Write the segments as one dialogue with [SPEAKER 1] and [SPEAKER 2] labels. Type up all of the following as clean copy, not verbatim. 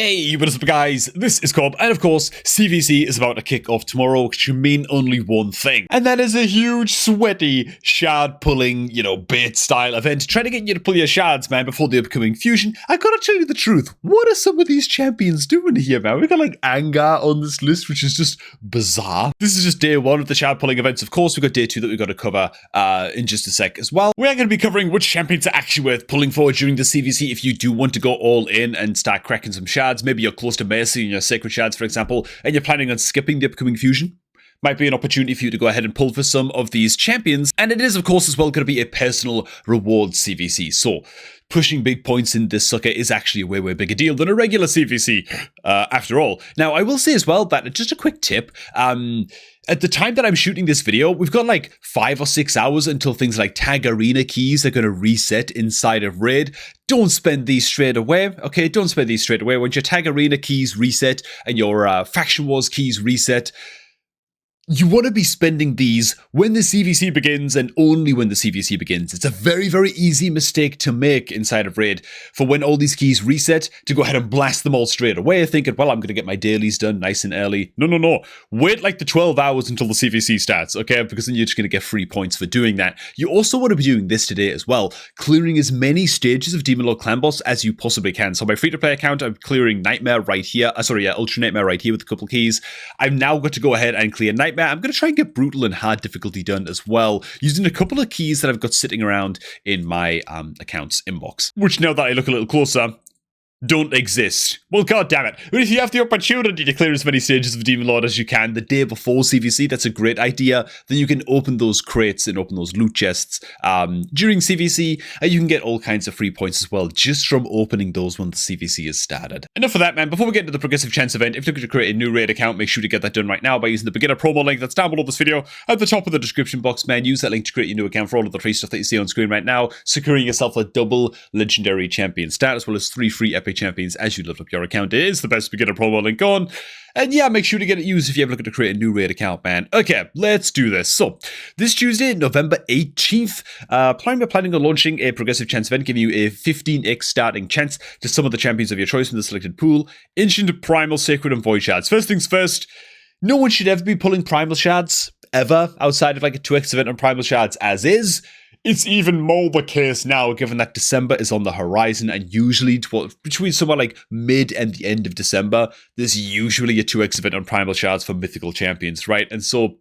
[SPEAKER 1] Hey, what is up guys? This is Cobb, and of course, CVC is about to kick off tomorrow, which should mean only one thing. And that is a huge, sweaty, shard pulling, bait style event, trying to get you to pull your shards, man, before the upcoming fusion. I gotta tell you the truth, what are some of these champions doing here, man? We got like Angar on this list, which is just bizarre. This is just day one of the shard pulling events, of course. We've got day two that we've got to cover in just a sec as well. We are going to be covering which champions are actually worth pulling for during the CVC if you do want to go all in and start cracking some shards. Maybe you're close to Mercy and your Sacred Shards, for example, and you're planning on skipping the upcoming fusion. Might be an opportunity for you to go ahead and pull for some of these champions. And it is, of course, as well going to be a personal reward CVC. So pushing big points in this sucker is actually a way bigger deal than a regular CVC, after all. Now, I will say as well that, just a quick tip, at the time that I'm shooting this video, we've got like 5 or 6 hours until things like Tag Arena keys are going to reset inside of Raid. Don't spend these straight away, okay? Don't spend these straight away. Once your Tag Arena keys reset and your Faction Wars keys reset, you want to be spending these when the CVC begins and only when the CVC begins. It's a very easy mistake to make inside of Raid for when all these keys reset to go ahead and blast them all straight away thinking, well, I'm going to get my dailies done nice and early. No. Wait like the 12 hours until the CVC starts, okay? Because then you're just going to get free points for doing that. You also want to be doing this today as well, clearing as many stages of Demon Lord Clan Boss as you possibly can. So my free-to-play account, I'm clearing Nightmare right here. Ultra Nightmare right here with a couple keys. I've now got to go ahead and clear Nightmare. I'm going to try and get Brutal and Hard difficulty done as well, using a couple of keys that I've got sitting around in my account's inbox, which now that I look a little closer, don't exist. Well, god damn it. But if you have the opportunity to clear as many stages of Demon Lord as you can the day before CVC, that's a great idea. Then you can open those crates and open those loot chests during CVC, and you can get all kinds of free points as well, just from opening those when the CVC is started. Enough of that, man. Before we get into the Progressive Chance event, if you're looking to create a new raid account, make sure to get that done right now by using the beginner promo link that's down below this video at the top of the description box, man. Use that link to create your new account for all of the free stuff that you see on screen right now, securing yourself a double legendary champion stat, as well as 3 free epic champions as you level up your account. It is the best beginner promo link on. And yeah, make sure to get it used if you're ever looking to create a new raid account, man. Okay, let's do this. So, this Tuesday, November 18th, planning on launching a Progressive Chance event, giving you a 15x starting chance to some of the champions of your choice from the selected pool. Ancient, Primal, Sacred, and Void Shards. First things first, no one should ever be pulling Primal Shards, ever, outside of like a 2x event on Primal Shards as is. It's even more the case now, given that December is on the horizon, and usually between somewhere like mid and the end of December, there's usually a 2x event on Primal Shards for mythical champions, right? And so,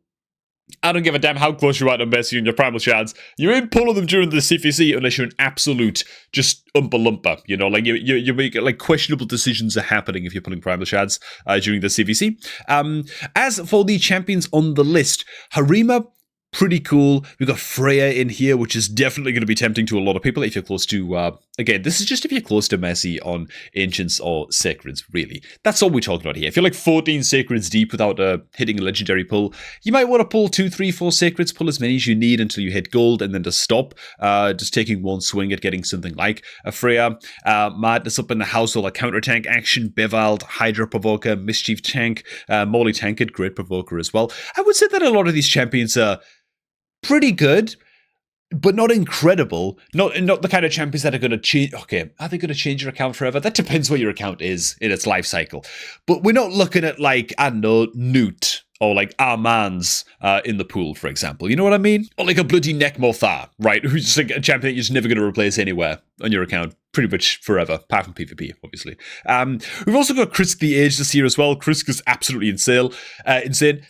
[SPEAKER 1] I don't give a damn how close you are to Mercy and your Primal Shards. You ain't pulling them during the CVC unless you're an absolute just umpa-lumpa, like you make like questionable decisions are happening if you're pulling Primal Shards during the CVC. As for the champions on the list, Harima, pretty cool. We've got Freya in here, which is definitely going to be tempting to a lot of people if you're close to, again, this is just if you're close to Mercy on Ancients or Sacreds, really. That's all we're talking about here. If you're like 14 Sacreds deep without hitting a legendary pull, you might want to pull 2, 3, 4 Sacreds, pull as many as you need until you hit gold, and then to stop, just taking one swing at getting something like a Freya. Madness up in the house, all a counter tank action, Bevald, Hydra Provoker, Mischief Tank, Morley Tankard, great Provoker as well. I would say that a lot of these champions are pretty good, but not incredible. Not the kind of champions that are going to change. Okay, are they going to change your account forever? That depends where your account is in its life cycle. But we're not looking at like, I don't know, Newt or like Armand's in the pool, for example. You know what I mean? Or like a bloody Nekmothar, right? Who's just like a champion that you're just never going to replace anywhere on your account. Pretty much forever, apart from PvP, obviously. We've also got Krisk the Ageless here as well. Krisk is absolutely insane.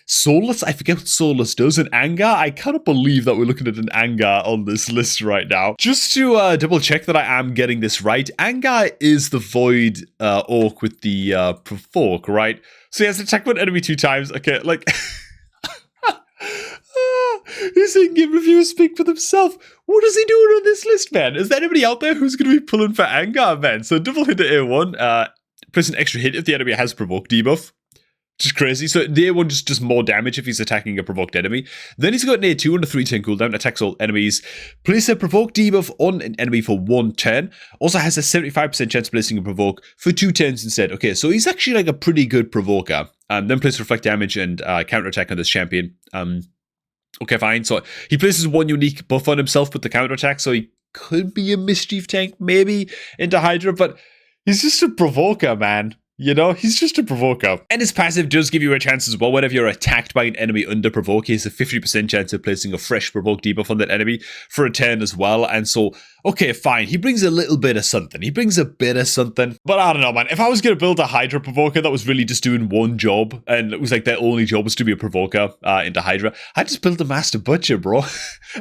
[SPEAKER 1] Soulless, I forget what Soulless does. And Angar, I cannot believe that we're looking at an Angar on this list right now. Just to double check that I am getting this right, Angar is the Void Orc with the Provoke, right? So he has attacked one enemy 2 times. Okay, like... He's saying game reviewers speak for themselves. What is he doing on this list, man? Is there anybody out there who's going to be pulling for Angar, man? So double hit at A1, place an extra hit if the enemy has provoked debuff. Just crazy. So the A1 just does more damage if he's attacking a provoked enemy. Then he's got an A2 on a 3-turn cooldown, attacks all enemies. Place a provoke debuff on an enemy for 1 turn. Also has a 75% chance of placing a provoke for 2 turns instead. Okay, so he's actually like a pretty good provoker. Then place reflect damage and counterattack on this champion. Okay, fine. So he places 1 unique buff on himself with the counterattack, so he could be a Mischief Tank, maybe, into Hydra, but he's just a provoker, man. You know, he's just a provoker. And his passive does give you a chance as well. Whenever you're attacked by an enemy under provoke, he has a 50% chance of placing a fresh provoke debuff on that enemy for a turn as well. And so, okay, fine. He brings a little bit of something. He brings a bit of something. But I don't know, man. If I was going to build a Hydra provoker that was really just doing one job, and it was like their only job was to be a provoker into Hydra, I'd just build a Master Butcher, bro.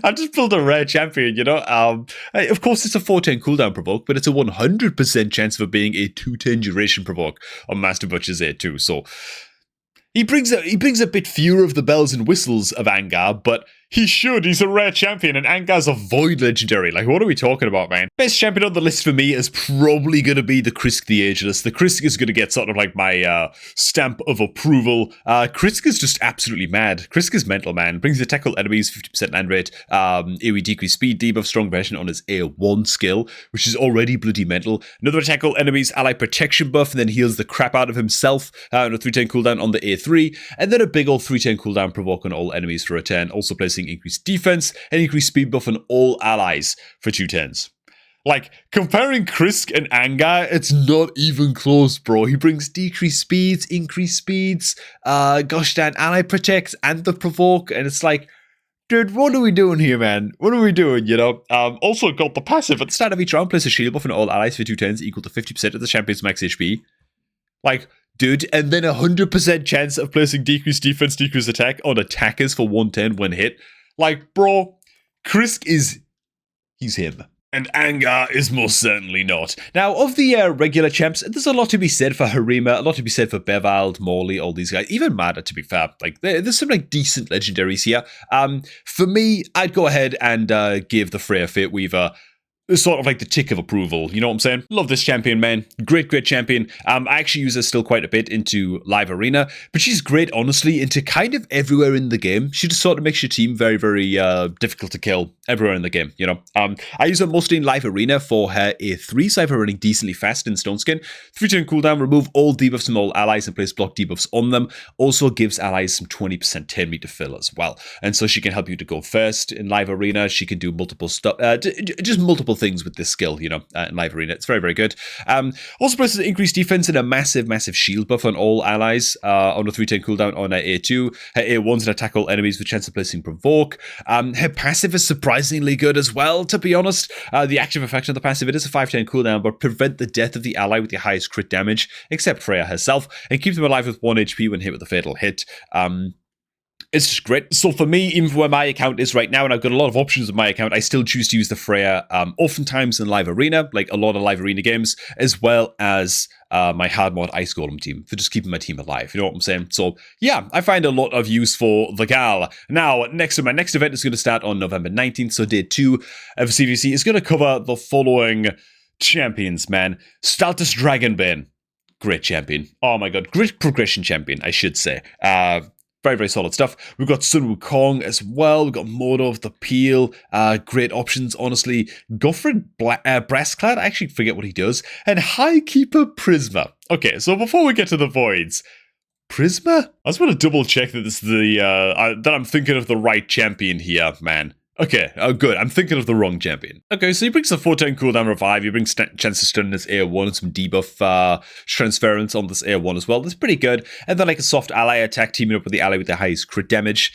[SPEAKER 1] I'd just build a rare champion, you know? Of course, it's a 4-turn cooldown provoke, but it's a 100% chance of being a 2-turn duration provoke on Master Butcher's A2. So he brings a bit fewer of the bells and whistles of Angar, but he should. He's a rare champion, and Angar's a void legendary. Like, what are we talking about, man? Best champion on the list for me is probably going to be the Krisk the Ageless. The Krisk is going to get sort of like my stamp of approval. Krisk is just absolutely mad. Krisk is mental, man. Brings the tackle enemies 50% land rate, AoE decrease speed, debuff, strong version on his A1 skill, which is already bloody mental. Another tackle enemies ally protection buff, and then heals the crap out of himself on a 3-turn cooldown on the A3, and then a big old 3-turn cooldown provoke on all enemies for a turn, also placing increased defense and increased speed buff on all allies for 2 turns. Like, comparing Krisk and Angar, it's not even close, bro. He brings decreased speeds, increased speeds, gosh damn, ally protects and the provoke, and it's like, dude, what are we doing here, man? What are we doing, you know? Also got the passive. At the start of each round, place a shield buff on all allies for 2 turns equal to 50% of the champion's max HP. Like, dude, and then 100% chance of placing decreased defense, decreased attack on attackers for 1 turn when hit. Like, bro, Krisk he's him. And Angar is most certainly not. Now, of the regular champs, there's a lot to be said for Harima, a lot to be said for Bevald, Morley, all these guys. Even Mada, to be fair. Like, there's some, like, decent legendaries here. For me, I'd go ahead and give the Freya Fateweaver sort of like the tick of approval, you know what I'm saying? Love this champion, man. Great champion. I actually use her still quite a bit into live arena, but she's great, honestly, into kind of everywhere in the game. She just sort of makes your team very, very difficult to kill everywhere in the game, you know? I use her mostly in live arena for her A3, so I have her running decently fast in Stone Skin. 3-turn cooldown, remove all debuffs from all allies and place block debuffs on them. Also gives allies some 20% 10 meter fill as well. And so she can help you to go first in live arena. She can do multiple stuff, just multiple things with this skill, you know, in live arena. It's very, very good. Also places increased defense and a massive shield buff on all allies on a 3-turn cooldown on her A2. Her A1's an attack all enemies with chance of placing provoke. Her passive is surprisingly good as well, to be honest. The active effect of the passive, it is a 5-turn cooldown, but prevent the death of the ally with the highest crit damage, except Freya herself, and keep them alive with 1 HP when hit with a fatal hit. It's just great. So for me, even for where my account is right now, and I've got a lot of options with my account, I still choose to use the Freya oftentimes in live arena, like a lot of live arena games, as well as my hard mod Ice Golem team for just keeping my team alive. You know what I'm saying? So yeah, I find a lot of use for the gal. Now, my next event is going to start on November 19th, so day 2 of CVC is going to cover the following champions, man. Staltus Dragonbane. Great champion. Oh my god. Great progression champion, I should say. Very, very solid stuff. We've got Sun Wukong as well. We've got Mordov, the Peel. Great options, honestly. Goffred Brassclad, I actually forget what he does. And Highkeeper Prisma. Okay, so before we get to the Voids, Prisma? I just want to double check that this is that I'm thinking of the right champion here, man. Okay, good. I'm thinking of the wrong champion. Okay, so he brings a 4-turn cooldown revive. He brings chance to stun this A1 and some debuff transference on this A1 as well. That's pretty good. And then like a soft ally attack, teaming up with the ally with the highest crit damage.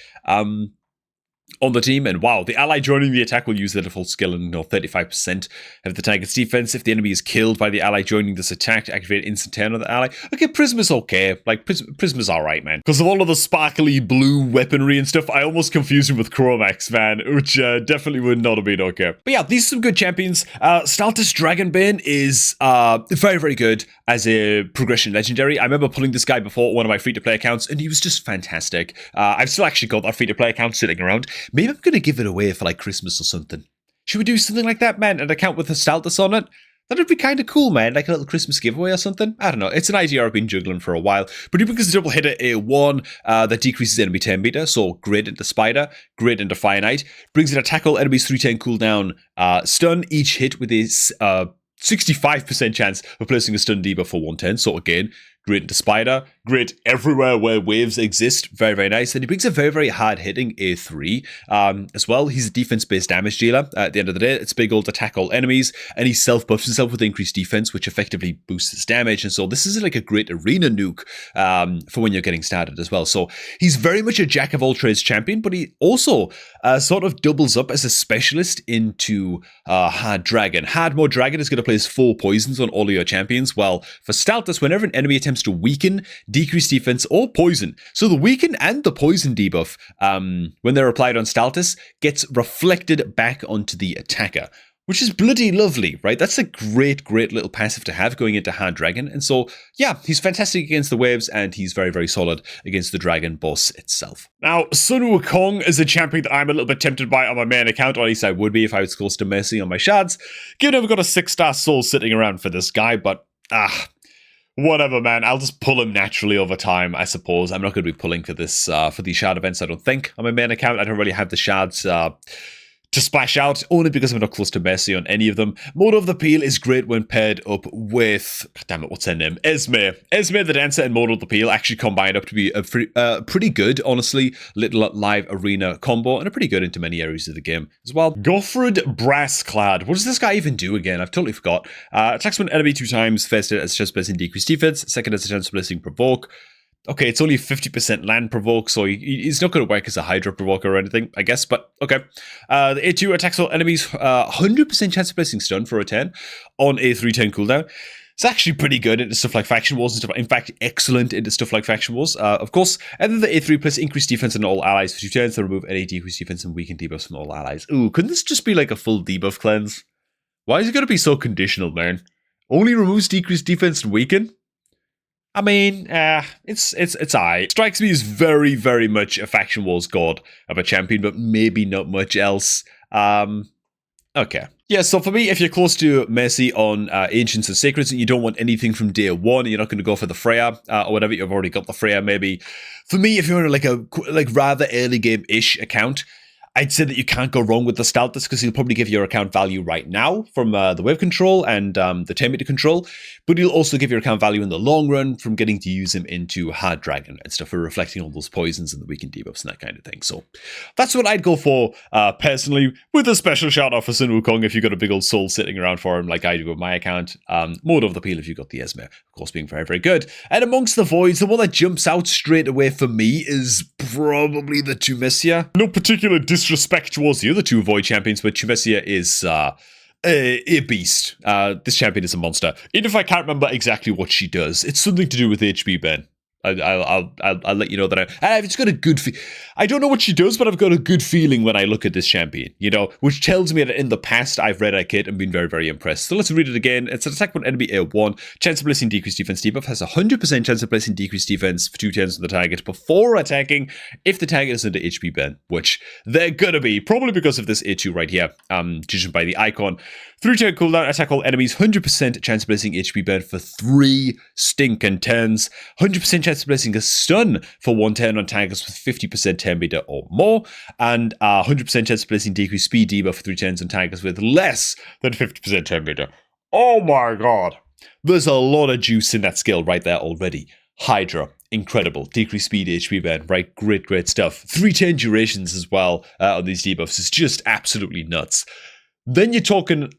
[SPEAKER 1] On the team, and wow, the ally joining the attack will use their default skill and 35% of the target's defense. If the enemy is killed by the ally joining this attack, to activate instant turn on the ally. Okay, Prisma's okay. Like, Prisma's alright, man. Because of all of the sparkly blue weaponry and stuff, I almost confused him with Chromax, man, which definitely would not have been okay. But yeah, these are some good champions. Staltus Dragonbane is very, very good as a progression legendary. I remember pulling this guy before one of my free-to-play accounts, and he was just fantastic. I've still actually got that free-to-play account sitting around. Maybe I'm going to give it away for like Christmas or something. Should we do something like that, man? An account with a Staltus on it? That'd be kind of cool, man. Like a little Christmas giveaway or something. I don't know. It's an idea I've been juggling for a while. But he brings a double hitter A1 that decreases enemy 10 meter. So great into Spider, great into Fire Knight. Brings in a tackle enemies 3-10 cooldown stun each hit with his 65% chance of placing a stun debuff for 1 turn. So again, great into Spider, great everywhere where waves exist, very, very nice. And he brings a very, very hard-hitting A3 as well. He's a defense-based damage dealer. At the end of the day, it's big old attack all enemies, and he self-buffs himself with increased defense, which effectively boosts his damage. And so this is like a great arena nuke for when you're getting started as well. So he's very much a jack-of-all-trades champion, but he also sort of doubles up as a specialist into Hard Dragon. Hard Mode Dragon is going to place 4 poisons on all of your champions, while for Staltus, whenever an enemy attempts to weaken, decrease defense, or poison. So the weaken and the poison debuff, when they're applied on Staltus, gets reflected back onto the attacker, which is bloody lovely, right? That's a great, great little passive to have going into Hard Dragon. And so, yeah, he's fantastic against the waves, and he's very, very solid against the Dragon boss itself. Now, Sun Wukong is a champion that I'm a little bit tempted by on my main account, or at least I would be if I was close to Mercy on my shards. Given I've got a 6-star soul sitting around for this guy, but whatever, man. I'll just pull him naturally over time, I suppose. I'm not going to be pulling for this for these shard events, I don't think. On my main account, I don't really have the shards to splash out, only because I'm not close to Mercy on any of them. Mode of the Peel is great when paired up with, damn it, what's her name? Esme. Esme the Dancer and Mode of the Peel actually combined up to be a pretty good, honestly, little live arena combo, and a pretty good into many areas of the game as well. Goffred Brassclad. What does this guy even do again? I've totally forgot. Attacks one enemy 2 times. First hit as chest placing decreased defense. Second as a chest placing provoke. Okay, it's only 50% land provoke, so he's not going to work as a Hydra provoker or anything, I guess, but okay. The A2 attacks all enemies, 100% chance of placing stun for a 10 on a 3-10 cooldown. It's actually pretty good into stuff like Faction Wars and stuff. In fact, excellent into stuff like Faction Wars, of course. And then the A3 plus increased defense on all allies for 2 turns, then remove any decreased defense and weaken debuffs from all allies. Ooh, couldn't this just be like a full debuff cleanse? Why is it going to be so conditional, man? Only removes decreased defense and weaken? I mean, it's alright. Strikes me as very, very much a Faction Wars god of a champion, but maybe not much else. Okay. Yeah, so for me, if you're close to Mercy on Ancients and Sacreds and you don't want anything from day 1, you're not going to go for the Freya or whatever, you've already got the Freya maybe. For me, if you're on like rather early game-ish account, I'd say that you can't go wrong with the Staltus because he'll probably give your account value right now from the wave control and the 10 meter control, but he'll also give your account value in the long run from getting to use him into Hard Dragon and stuff for reflecting all those poisons and the weakened debuffs and that kind of thing. So that's what I'd go for personally, with a special shout out for Sun Wukong if you've got a big old soul sitting around for him like I do with my account. Mode of the Peel if you've got the Esme, of course, being very, very good. And amongst the voids, the one that jumps out straight away for me is probably the Tumesia. No particular disrespect towards the other 2 void champions, but Tumesia is a beast. This champion is a monster. Even if I can't remember exactly what she does, it's something to do with HP Ben. I'll let you know that I've just got a good I don't know what she does, but I've got a good feeling when I look at this champion, you know, which tells me that in the past I've read her kit and been very, very impressed. So let's read it again. It's an attack one enemy A1. Chance of placing decreased defense debuff has a 100% chance of placing decreased defense for 2 turns on the target before attacking if the target is under HP Ben, which they're gonna be, probably because of this A2 right here, judging by the icon. 3-turn cooldown, attack all enemies, 100% chance of placing HP Ben for 3 stinking turns, 100% chance of placing a stun for 1 turn on targets with 50% 10 meter or more, and 100% chance of placing decreased speed debuff for 3 turns on targets with less than 50% 10 meter. Oh my god. There's a lot of juice in that skill right there already. Hydra, incredible. Decreased speed HP Ben, right? Great, great stuff. 3-turn durations as well on these debuffs. It's just absolutely nuts. Then you're talking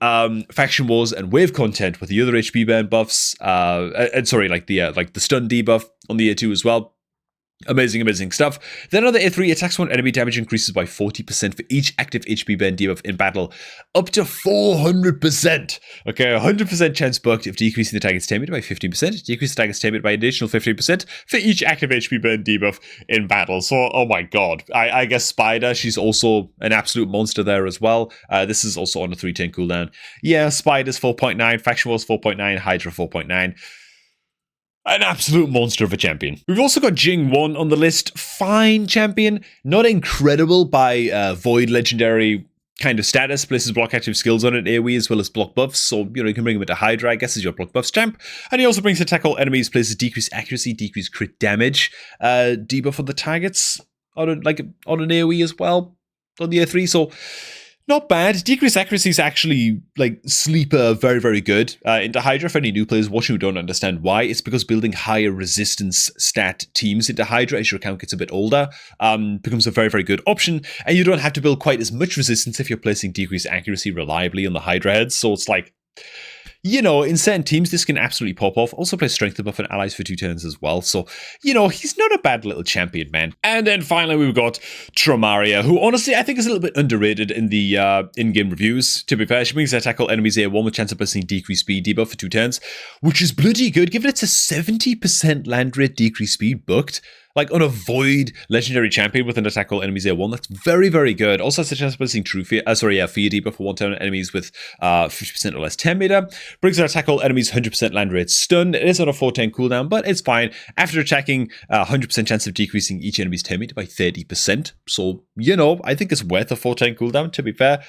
[SPEAKER 1] Faction Wars and Wave content with the other HP Ben buffs, and sorry, like the stun debuff on the A2 as well. Amazing, amazing stuff. Then on the A3, attacks one enemy damage increases by 40% for each active HP Ben debuff in battle, up to 400%. Okay, 100% chance bucked if decreasing the target's 10 meter by 15%, decrease the target's 10 meter by an additional 15% for each active HP Ben debuff in battle. So, oh my god. I guess Spider, she's also an absolute monster there as well. This is also on a 3-10 cooldown. Yeah, Spider's 4.9, Faction Wars 4.9, Hydra 4.9. An absolute monster of a champion. We've also got Jing 1 on the list. Fine champion. Not incredible by Void Legendary kind of status. Places block active skills on it, AoE, as well as block buffs. So, you know, you can bring him into Hydra, I guess, as your block buffs champ. And he also brings attack all enemies, places decreased accuracy, decreased crit damage, debuff on the targets on an AoE as well on the A3. So, Not bad. Decreased accuracy is actually, like, sleeper very, very good. Into Hydra, for any new players watching who don't understand why, it's because building higher resistance stat teams into Hydra as your account gets a bit older becomes a very, very good option, and you don't have to build quite as much resistance if you're placing decreased accuracy reliably on the Hydra heads, so it's like, you know, in certain teams, this can absolutely pop off. Also plays strength buff and allies for 2 turns as well. So, you know, he's not a bad little champion, man. And then finally, we've got Tramaria, who honestly I think is a little bit underrated in the in-game reviews. To be fair, she brings attack all enemies A1 with chance of placing decreased speed debuff for 2 turns, which is bloody good, given it's a 70% land rate decreased speed booked. Like, on a Void legendary champion with an attack all enemies A1, that's very, very good. Also has the chance of placing true fear, fear debuff for 1 turn on enemies with 50% or less 10 meter. Brings an attack all enemies 100% land rate stun. It is on a 4-turn cooldown, but it's fine. After attacking, 100% chance of decreasing each enemy's 10 meter by 30%. So, you know, I think it's worth a 4-turn cooldown, to be fair.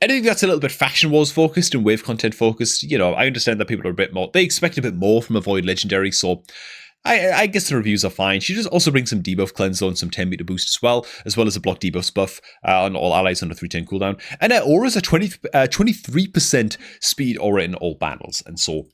[SPEAKER 1] Anything that's a little bit Faction Wars focused and wave content focused, you know, I understand that people are a bit more, they expect a bit more from a Void legendary, so I guess the reviews are fine. She just also brings some debuff cleanse on some 10 meter boost as well as a block debuff buff on all allies on a 3-turn cooldown. And her aura's a 23% speed aura in all battles, and so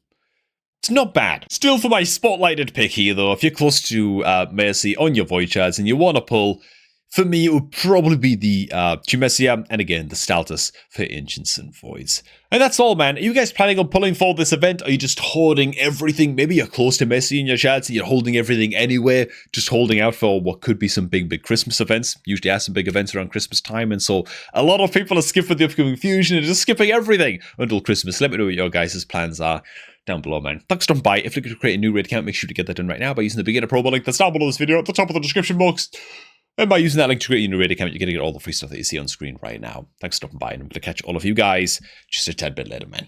[SPEAKER 1] it's not bad. Still, for my spotlighted pick here, though, if you're close to Mercy on your Void Shards and you want to pull, for me, it would probably be the Chimesia, and again, the Staltus for Ancients and Voids. And that's all, man. Are you guys planning on pulling for this event? Are you just hoarding everything? Maybe you're close to Mercy in your shards and you're holding everything anyway, just holding out for what could be some big Christmas events. Usually have some big events around Christmas time, and so a lot of people are skipping the upcoming fusion and just skipping everything until Christmas. Let me know what your guys' plans are down below, man. Thanks for stopping by. If you're looking to create a new raid account, make sure to get that done right now by using the beginner promo link that's down below this video at the top of the description box. And by using that link to create your new raid account, you're going to get all the free stuff that you see on screen right now. Thanks for stopping by, and I'm going to catch all of you guys just a tad bit later, man.